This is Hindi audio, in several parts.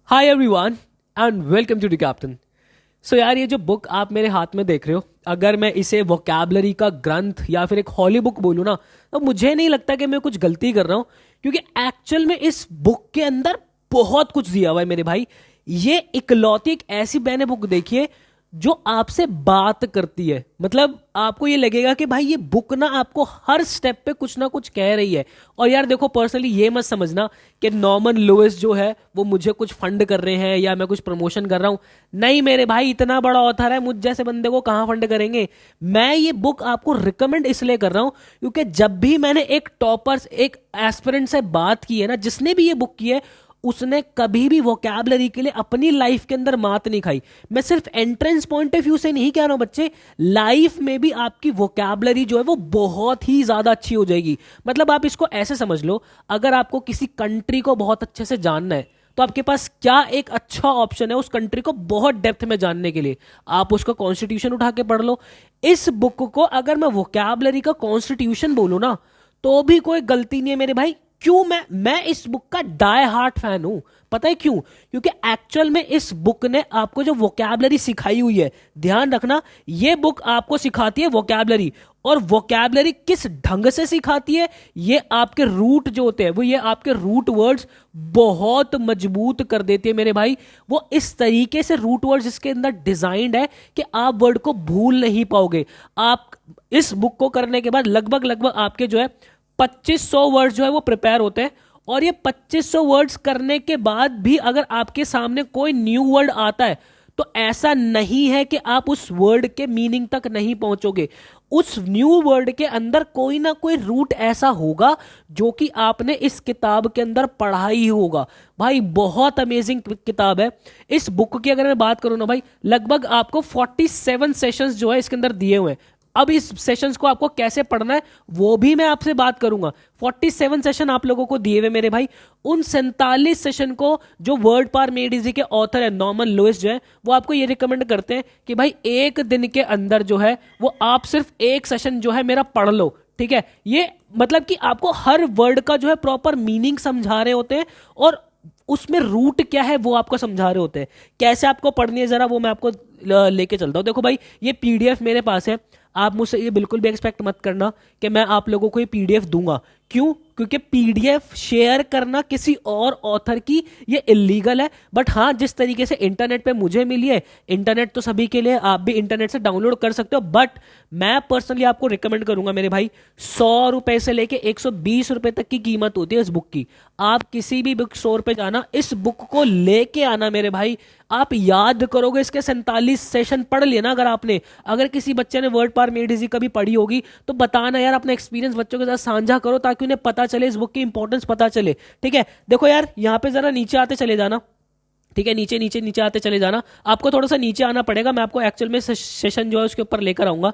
Hi everyone and welcome to the captain. So यार, ये जो बुक आप मेरे हाथ में देख रहे हो, अगर मैं इसे वोकैबलरी का ग्रंथ या फिर एक हॉली बुक बोलूँ ना, तो मुझे नहीं लगता कि मैं कुछ गलती कर रहा हूँ, क्योंकि एक्चुअल में इस बुक के अंदर बहुत कुछ दिया हुआ है मेरे भाई। ये इकलौती एक ऐसी मैंने बुक देखी है जो आपसे बात करती है। मतलब आपको ये लगेगा कि भाई ये बुक ना आपको हर स्टेप पे कुछ ना कुछ कह रही है। और यार देखो, पर्सनली ये मत समझना कि नॉर्मन लुइस जो है वो मुझे कुछ फंड कर रहे हैं या मैं कुछ प्रमोशन कर रहा हूं। नहीं मेरे भाई, इतना बड़ा ऑथर है, मुझ जैसे बंदे को कहाँ फंड करेंगे। मैं ये बुक आपको रिकमेंड इसलिए कर रहा हूं क्योंकि जब भी मैंने एक टॉपर्स, एक एस्पिरेंट से बात की है ना, जिसने भी ये बुक की है, उसने कभी भी वोकैबलरी के लिए अपनी लाइफ के अंदर मात नहीं खाई। मैं सिर्फ एंट्रेंस पॉइंट ऑफ व्यू से नहीं कह रहा हूं बच्चे, लाइफ में भी आपकी वोकैबलरी जो है वो बहुत ही ज्यादा अच्छी हो जाएगी। मतलब आप इसको ऐसे समझ लो, अगर आपको किसी कंट्री को बहुत अच्छे से जानना है तो आपके पास क्या एक अच्छा ऑप्शन है उस कंट्री को बहुत डेप्थ में जानने के लिए? आप उसका कॉन्स्टिट्यूशन उठा के पढ़ लो। इस बुक को अगर मैं वोकैबलरी का कॉन्स्टिट्यूशन बोलूं ना, तो भी कोई गलती नहीं है मेरे भाई। क्यों? मैं इस बुक का डाई हार्ट फैन हूं। पता है क्यों? क्योंकि एक्चुअल में इस बुक ने आपको जो वोकैबलरी सिखाई हुई है, ध्यान रखना, ये बुक आपको सिखाती है वोकैबलरी। और वोकैबलरी किस ढंग से सिखाती है, ये आपके रूट जो होते हैं, वो ये आपके रूट वर्ड्स बहुत मजबूत कर देती है मेरे भाई। वो इस तरीके से रूट वर्ड्स इसके अंदर डिजाइंड है कि आप वर्ड को भूल नहीं पाओगे। आप इस बुक को करने के बाद लगभग लगभग आपके जो है 2500 वर्ड्स जो है वो प्रिपेयर होते हैं। और ये 2500 वर्ड्स करने के बाद भी अगर आपके सामने कोई न्यू वर्ड आता है, तो ऐसा नहीं है कि आप उस वर्ड के मीनिंग तक नहीं पहुंचोगे। उस न्यू वर्ड के अंदर कोई ना कोई रूट ऐसा होगा जो कि आपने इस किताब के अंदर पढ़ा ही होगा। भाई बहुत अमेजिंग किताब है। इस बुक की अगर मैं बात करूं ना भाई, लगभग आपको 47 सेशंस जो है इसके अंदर दिए हुए हैं। अब इस सेशंस को आपको कैसे पढ़ना है वो भी मैं आपसे बात करूंगा। 47 सेशन आप लोगों को दिए हुए मेरे भाई। उन 47 सेशन को जो वर्ड पार मेड इजी के ऑथर है नॉर्मन लुइस जो है, वो आपको ये रिकमेंड करते हैं कि भाई एक दिन के अंदर जो है वो आप सिर्फ एक सेशन जो है मेरा पढ़ लो। ठीक है? ये मतलब कि आपको हर वर्ड का जो है प्रॉपर मीनिंग समझा रहे होते हैं और उसमें रूट क्या है वो आपको समझा रहे होते हैं। कैसे आपको पढ़नी है जरा वो मैं आपको लेके चलता हूं। देखो भाई, ये पीडीएफ मेरे पास है। आप मुझसे ये बिल्कुल भी एक्सपेक्ट मत करना कि मैं आप लोगों को ये पीडीएफ दूंगा। क्यों? क्योंकि पीडीएफ शेयर करना किसी और ऑथर की ये इलीगल है। बट हाँ, जिस तरीके से इंटरनेट पे मुझे मिली है, इंटरनेट तो सभी के लिए, आप भी इंटरनेट से डाउनलोड कर सकते हो। बट मैं पर्सनली आपको रिकमेंड करूंगा मेरे भाई, 100 रुपए से लेके 120 रुपए तक की कीमत होती है इस बुक की। आप किसी भी बुक स्टोर पे जाना, इस बुक को लेके आना मेरे भाई। आप याद करोगे, इसके 47 सेशन पढ़ लेना अगर आपने। अगर किसी बच्चे ने वर्ड पार मेड इजी कभी पढ़ी होगी तो बताना यार, अपना एक्सपीरियंस बच्चों के साथ साझा करो ताकि उन्हें पता चले, इस बुक की इंपॉर्टेंस पता चले। ठीक है? देखो यार, यहां पे जरा नीचे आते चले जाना। ठीक है? नीचे नीचे नीचे आते चले जाना। आपको थोड़ा सा नीचे आना पड़ेगा, मैं आपको एक्चुअल में सेशन जो है उसके ऊपर लेकर आऊंगा।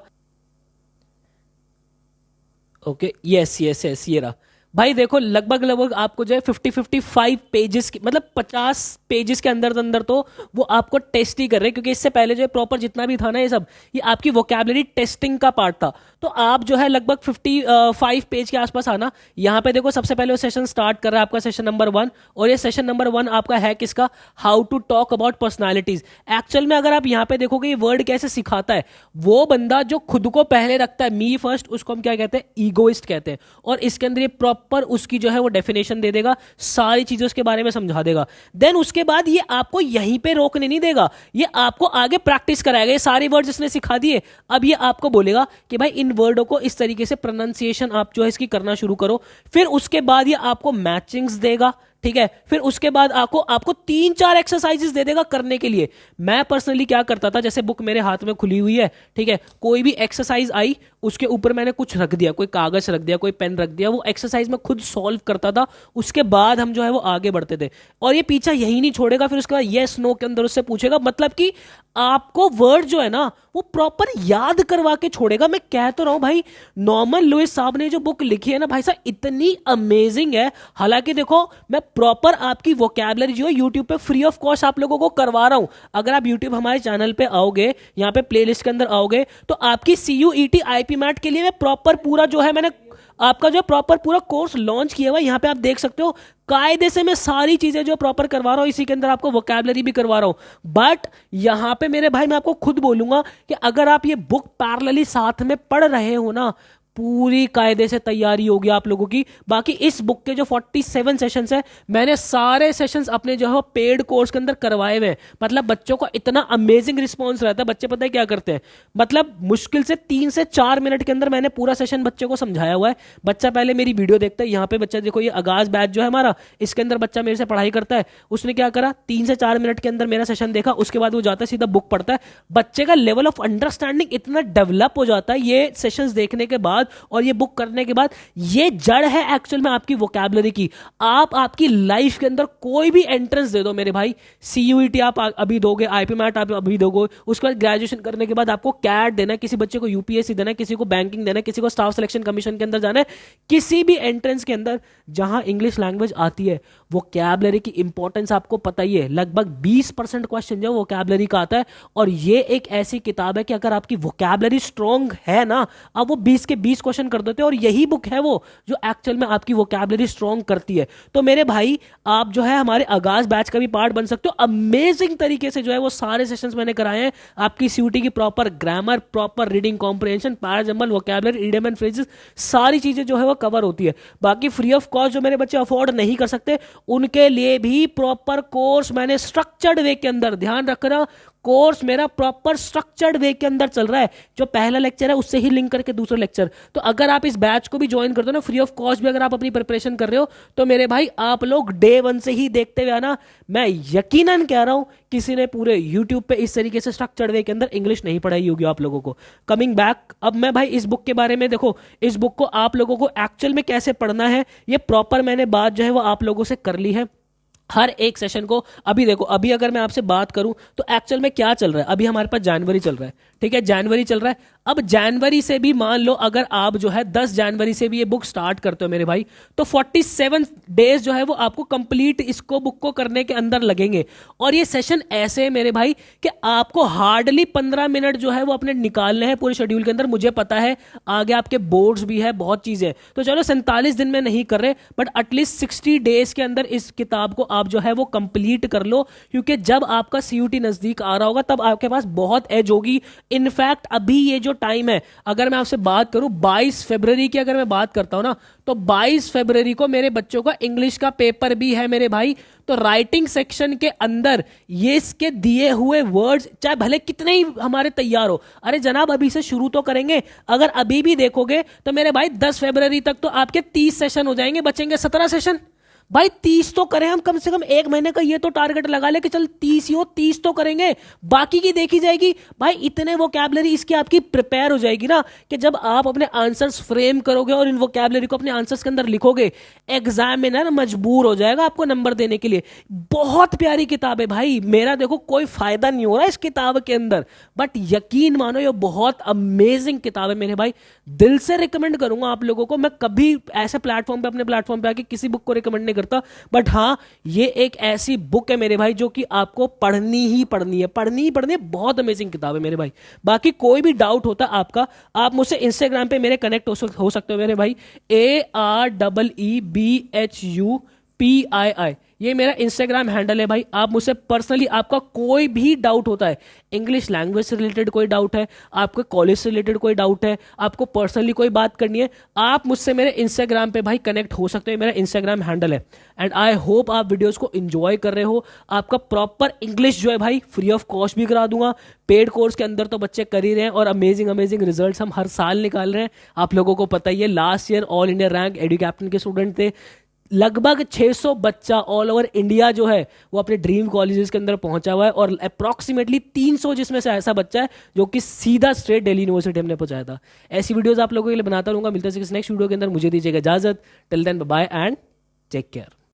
ओके, यस यस यस, ये रहा। भाई देखो, लगभग लगभग आपको जो है 55 पेजेस की, मतलब 50 पेजेस के अंदर अंदर तो वो आपको टेस्ट ही कर रहे हैं। क्योंकि इससे पहले जो है प्रॉपर जितना भी था ना, ये सब ये आपकी वोकैबलरी टेस्टिंग का पार्ट था। तो आप जो है लगभग 55 पेज के आसपास आना। यहाँ पे देखो, सबसे पहले वो सेशन स्टार्ट कर रहा है आपका सेशन नंबर 1। और ये सेशन नंबर 1 आपका है किसका? How to talk about personalities. Actual में अगर आप यहाँ पे देखोगे ये वर्ड कैसे सिखाता है, वो बंदा जो खुद को पहले रखता है, मी फर्स्ट, उसको हम क्या कहते हैं? ईगोइस्ट कहते हैं। और इसके अंदर ये प्रॉपर उसकी जो है वो डेफिनेशन दे देगा, सारी चीजें उसके बारे में समझा देगा। देन उसके बाद ये आपको यहीं पे रोकने नहीं देगा, ये आपको आगे प्रैक्टिस कराएगा। ये सारे वर्ड्स इसने सिखा दिए, अब ये आपको बोलेगा कि भाई इन वर्डों को इस तरीके से प्रोनाउंसिएशन आप जो है इसकी करना शुरू करो। फिर उसके बाद ये आपको मैचिंग्स देगा। ठीक है? फिर उसके बाद आपको आपको 3-4 एक्सरसाइजेस दे देगा करने के लिए। मैं पर्सनली क्या करता था, जैसे बुक मेरे हाथ में खुली हुई है, ठीक है, कोई भी एक्सरसाइज आई उसके ऊपर मैंने कुछ रख दिया, कोई कागज रख दिया, कोई पेन रख दिया, वो एक्सरसाइज में खुद सॉल्व करता था। उसके बाद हम जो है वो आगे बढ़ते थे। और ये पीछा यही नहीं छोड़ेगा, फिर उसके बाद यस नो के अंदर उससे पूछेगा। मतलब कि आपको वर्ड जो है ना वो प्रॉपर याद करवा के छोड़ेगा। मैं कह तो रहा हूं भाई, नॉर्मन लुइस साहब ने जो बुक लिखी है ना भाई साहब, इतनी अमेजिंग है। हालांकि देखो, मैं प्रॉपर आपकी वोकैबलरी जो है यूट्यूब पे फ्री ऑफ कॉस्ट आप लोगों को करवा रहा हूं। अगर आप यूट्यूब हमारे चैनल पे आओगे, यहाँ पे प्लेलिस्ट के अंदर आओगे, तो आपकी CUET IP मैट के लिए मैं प्रॉपर पूरा जो है मैंने आपका जो प्रॉपर पूरा कोर्स लॉन्च किया हुआ है, यहाँ पे आप देख सकते हो कायदे से मैं सारी चीजें जो प्रॉपर करवा रहा हूँ, इसी के अंदर आपको वोकैबलरी भी करवा रहा हूँ। बट यहाँ पे मेरे भाई मैं आपको खुद बोलूंगा कि अगर आप ये बुक पैरेलली साथ में पढ़ रहे हो ना, पूरी कायदे से तैयारी होगी आप लोगों की। बाकी इस बुक के जो 47 सेशंस है, मैंने सारे सेशंस अपने जो है पेड कोर्स के अंदर करवाए हुए हैं। मतलब बच्चों को इतना अमेजिंग रिस्पॉन्स रहता है, बच्चे पता है क्या करते हैं, मतलब मुश्किल से 3 से 4 मिनट के अंदर मैंने पूरा सेशन बच्चे को समझाया हुआ है। बच्चा पहले मेरी वीडियो देखता है, यहाँ पे बच्चा देखो, ये आगाज बैच जो है हमारा, इसके अंदर बच्चा मेरे से पढ़ाई करता है। उसने क्या करा, 3 से 4 मिनट के अंदर मेरा सेशन देखा, उसके बाद वो जाता है सीधा बुक पढ़ता है। बच्चे का लेवल ऑफ अंडरस्टैंडिंग इतना डेवलप हो जाता है ये सेशंस देखने के बाद और ये बुक करने के बाद। ये जड़ है एक्चुअल में आपकी वोकैबुलरी की। आप आपकी लाइफ के अंदर कोई भी एंट्रेंस दे दो मेरे भाई, सीयूईटी आप अभी दोगे, आईपी मैट आप अभी दोगे, उसके बाद ग्रेजुएशन करने के बाद आपको कैट देना है, किसी बच्चे को यूपीएससी देना है, किसी को बैंकिंग देना है, किसी को स्टाफ सिलेक्शन कमीशन के अंदर जाना है, किसी भी एंट्रेंस के अंदर जहां इंग्लिश लैंग्वेज आती है, वोकैबुलरी की इंपॉर्टेंस आपको पता ही है। लगभग 20% क्वेश्चन जो वोकैबुलरी का आता है, और ये एक ऐसी किताब है कि अगर आपकी वोकैबुलरी स्ट्रांग है ना, अब वो 20 के 20 क्वेश्चन कर देते हैं, और यही बुक है वो जो एक्चुअल में आपकी वोकैबुलरी स्ट्रांग करती है। तो मेरे भाई आप जो है हमारे आगाज बैच का भी पार्ट बन सकते हो। अमेजिंग तरीके से जो है वो सारे सेशंस मैंने कराए हैं। आपकी सीयूटी की proper grammar, proper reading comprehension, parajumble, vocabulary, idiom and phrases, सारी चीजें जो है वो कवर होती है। बाकी फ्री ऑफ कॉस्ट जो मेरे बच्चे अफोर्ड नहीं कर सकते, उनके लिए भी प्रॉपर कोर्स मैंने स्ट्रक्चर्ड वे के अंदर, ध्यान रखना, कोर्स मेरा प्रॉपर स्ट्रक्चर्ड वे के अंदर चल रहा है। जो पहला लेक्चर है उससे ही लिंक करके दूसरा लेक्चर। तो अगर आप इस बैच को भी ज्वाइन कर दो ना, फ्री ऑफ कॉस्ट भी, अगर आप अपनी प्रिपरेशन कर रहे हो, तो मेरे भाई आप लोग डे वन से ही देखते हुए आना। मैं यकीनन कह रहा हूं किसी ने पूरे यूट्यूब पे इस तरीके से स्ट्रक्चर्ड वे के अंदर इंग्लिश नहीं पढ़ाई होगी आप लोगों को। कमिंग बैक, अब मैं भाई इस बुक के बारे में, देखो इस बुक को आप लोगों को एक्चुअल में कैसे पढ़ना है, ये प्रॉपर मैंने बात जो है वो आप लोगों से कर ली है। हर एक सेशन को, अभी देखो, अभी अगर मैं आपसे बात करूं तो एक्चुअल में क्या चल रहा है, अभी हमारे पास जनवरी चल रहा है, ठीक है, जनवरी चल रहा है। अब जनवरी से भी मान लो अगर आप जो है 10 जनवरी से भी ये बुक स्टार्ट करते हो मेरे भाई, तो 47 डेज जो है वो आपको कंप्लीट इसको बुक को करने के अंदर लगेंगे। और ये सेशन ऐसे है मेरे भाई कि आपको हार्डली 15 मिनट जो है वो अपने निकालने हैं पूरे शेड्यूल के अंदर। मुझे पता है आगे आपके बोर्ड्स भी है, बहुत चीजें, तो चलो 47 दिन में नहीं कर रहे, बट एटलीस्ट 60 डेज के अंदर इस किताब को आप जो है वो कंप्लीट कर लो, क्योंकि जब आपका सीयूटी नजदीक आ रहा होगा तब आपके पास बहुत एज होगी। इनफैक्ट अभी ये जो टाइम है, अगर मैं आपसे बात करूं 22 फरवरी की, अगर मैं बात करता हूं ना, तो 22 फरवरी को मेरे बच्चों का इंग्लिश का पेपर भी है मेरे भाई। तो राइटिंग सेक्शन के अंदर ये इसके दिए हुए वर्ड्स चाहे भले कितने ही हमारे तैयार हो, अरे जनाब अभी से शुरू तो करेंगे। अगर अभी भी देखोगे तो मेरे भाई 10 फरवरी तक तो आपके 30 सेशन हो जाएंगे, बचेंगे 17 सेशन। भाई 30 तो करें हम, कम से कम एक महीने का ये तो टारगेट लगा ले कि चल 30 ही हो, 30 तो करेंगे, बाकी की देखी जाएगी। भाई इतने वोकैबुलरी इसकी आपकी प्रिपेयर हो जाएगी ना कि जब आप अपने आंसर्स फ्रेम करोगे और इन वोकैबुलरी को अपने आंसर्स के अंदर लिखोगे, एग्जामिनर मजबूर हो जाएगा आपको नंबर देने के लिए। बहुत प्यारी किताब है भाई, मेरा देखो कोई फायदा नहीं हो रहा इस किताब के अंदर, बट यकीन मानो ये बहुत अमेजिंग किताब है मेरे भाई। दिल से रिकमेंड करूंगा आप लोगों को। मैं कभी ऐसे प्लेटफॉर्म पे, अपने प्लेटफॉर्म पे आके किसी बुक को रिकमेंड नहीं करता, बट हाँ ये एक ऐसी बुक है मेरे भाई जो कि आपको पढ़नी ही पढ़नी है, पढ़नी ही पढ़नी है। बहुत अमेजिंग किताब है मेरे भाई। बाकी कोई भी डाउट होता आपका, आप मुझसे इंस्टाग्राम पे मेरे कनेक्ट हो सकते हो मेरे भाई। AREEBHUPII ये मेरा इंस्टाग्राम हैंडल है भाई। आप मुझसे पर्सनली, आपका कोई भी डाउट होता है, इंग्लिश लैंग्वेज से रिलेटेड कोई डाउट है, आपके कॉलेज से रिलेटेड कोई डाउट है, आपको पर्सनली कोई बात करनी है, आप मुझसे मेरे इंस्टाग्राम पे भाई कनेक्ट हो सकते हैं। मेरा इंस्टाग्राम हैंडल है। एंड आई होप आप वीडियोस को एंजॉय कर रहे हो। आपका प्रॉपर इंग्लिश जो है भाई फ्री ऑफ कॉस्ट भी करा दूंगा। पेड कोर्स के अंदर तो बच्चे कर ही रहे हैं और अमेजिंग अमेजिंग रिजल्ट्स हम हर साल निकाल रहे हैं। आप लोगों को पता ही है, last year all India rank Edu Captain के स्टूडेंट थे। लगभग 600 बच्चा ऑल ओवर इंडिया जो है वो अपने ड्रीम कॉलेजेस के अंदर पहुंचा हुआ है, और अप्रॉक्सीमेटली 300 जिसमें से ऐसा बच्चा है जो कि सीधा स्ट्रेट दिल्ली यूनिवर्सिटी हमने पहुंचाया था। ऐसी वीडियोस आप लोगों के लिए बनाता रहूंगा। मिलता है किसी नेक्स्ट वीडियो के अंदर, मुझे दीजिएगा इजाजत। Till then bye and take care.